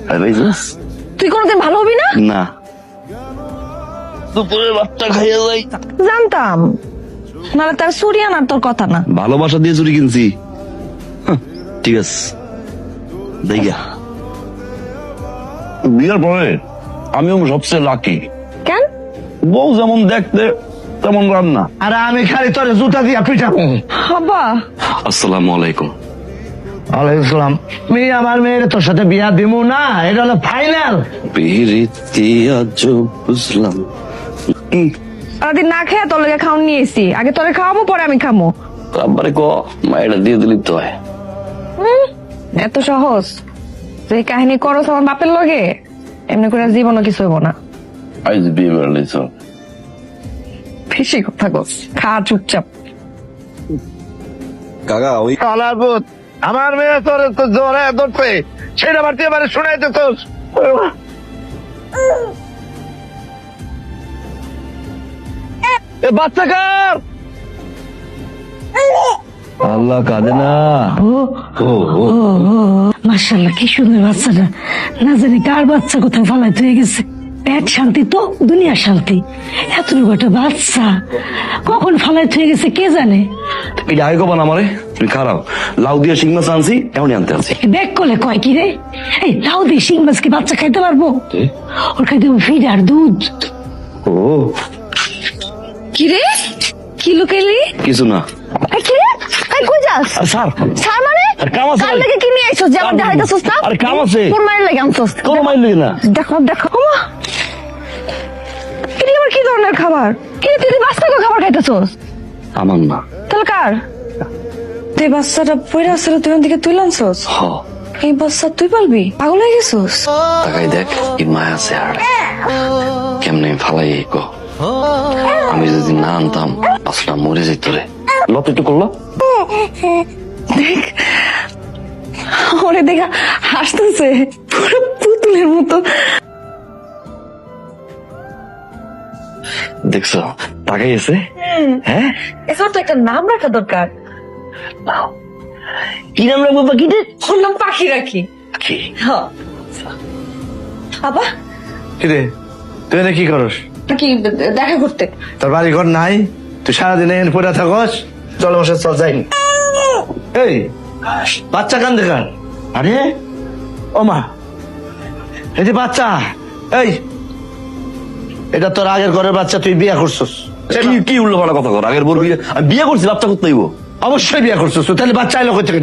আরে ভাই তুই কোনোদিন ভালো হবি না? না, দুপুরের ভাতটা খাইয়া যাই। জানতাম, নাহলে তার চুরি আনার তোর কথা না। ভালোবাসা দিয়ে চুরি কিনছি। ঠিক আছে, দেখা বিয়ের পরে আমিও সবচেয়ে লাকি। কেন? বউ যেমন দেখতে তেমন রান্না। আরে আমি খালি তোর জুতা দিয়া পিঠাবো। হাবা, আসসালামু আলাইকুম। ওয়ালাইকুম আসসালাম। মেয়ে আমার মেয়ের তোর সাথে বিয়া দিমু না, এটা হলো ফাইনাল। প্রীতি আজ বুঝলাম। কি সারাদিন না খেয়ে তোর লেগে খাওয়ান নিয়ে এসি, আগে তোরে খাওয়াবো পরে আমি খামো। আব্বারে ক মায়েরা দিয়ে দিলি তো হয়। এত সহজ যে কাহিনী করো আমার বাপের লগে, এমনি করে জীবনও কিছু হইব না। আজ বিয়ে বেড়াইছ। বেশি কথা কস, খা চুপচাপ। কাকা ওই আলারপুত আমার মেয়ে তোর তো জোরে ধরছে, সেটা বাড়তি এবারে শুনাইতে তোর। বাচ্চা কার? আল্লাহ কাঁদে না। মাশাআল্লাহ, কি সুন্দর বাচ্চাটা। না জানি কার বাচ্চা কোথাও ফালাইতে হয়ে গেছে। পেট শান্তি তো দুনিয়া শান্তি। এতটুকু একটা বাচ্চা কখন ফালাইতে হয়ে গেছে কে জানে। এটা আগে কবা না আমারে, তুমি খারাপ। লাউ দিয়ে শিং মাছ আনছি, এমনই আনতে আনছি। দেখ করলে কয় কি রে, এই লাউ দিয়ে শিং মাছ কি বাচ্চা খাইতে পারবো? ওর খাইতে ফিড আর দুধ। ও কি রে, কি লুকাইলি? কিছু না। এই কি রে, এই কই যাস? স্যার স্যার মানে আর কাম আছে কার ভাই। লেগে কি নিয়ে আইছস যে আমার কাম দেখাইতাছস না? আরে কাম আছে। তোর মায়ের লেগে আনছস। কোনো মাইল না। দেখো দেখো, ওমা এটা আবার কি ধরনের খাবার? কি রে, তুই বাচ্চাকে খাবার খাইতেছস? আমার না। তাহলে কার? তুই বাচ্চাটা পয়রা আসলে তুই ওখান থেকে তুই আনছস? হ, এই বাচ্চা তুই পালবি? পাগল হয়ে গেছস? তাকাই দেখ কি মায়া আছে। আর কেমনে ফালাই গো, আমি যদি না আনতাম আসলে মরে যেত রে। লত একটু করলো। দেখ ওরে, দেখা হাসতেছে পুরো পুতুলের মতো। দেখছো তাকাই আছে। হ্যাঁ, এসব তো একটা নাম রাখা দরকার। কি নাম রাখবো পাখিতে? ওর নাম পাখি রাখি। কি বাবা কিরে তুই কি করস? কি দেখা করতে? তোর বাড়ি ঘর নাই, তুই সারাদিন এখানে পড়ে থাকস। চল বসে চল যাই। এই বাচ্চা কান দেখান। আরে ও মা, এই যে বাচ্চা, এই এটা তোর আগের ঘরের বাচ্চা, তুই বিয়ে করছস। কি কি উল্টো পাল্টা কথা কর। আগের বোর বিয়ে, আমি বিয়ে করছি, বাচ্চা করতে হইব। অবশ্যই বিয়ে করছস, তাহলে বাচ্চা এলো কোথা থেকে?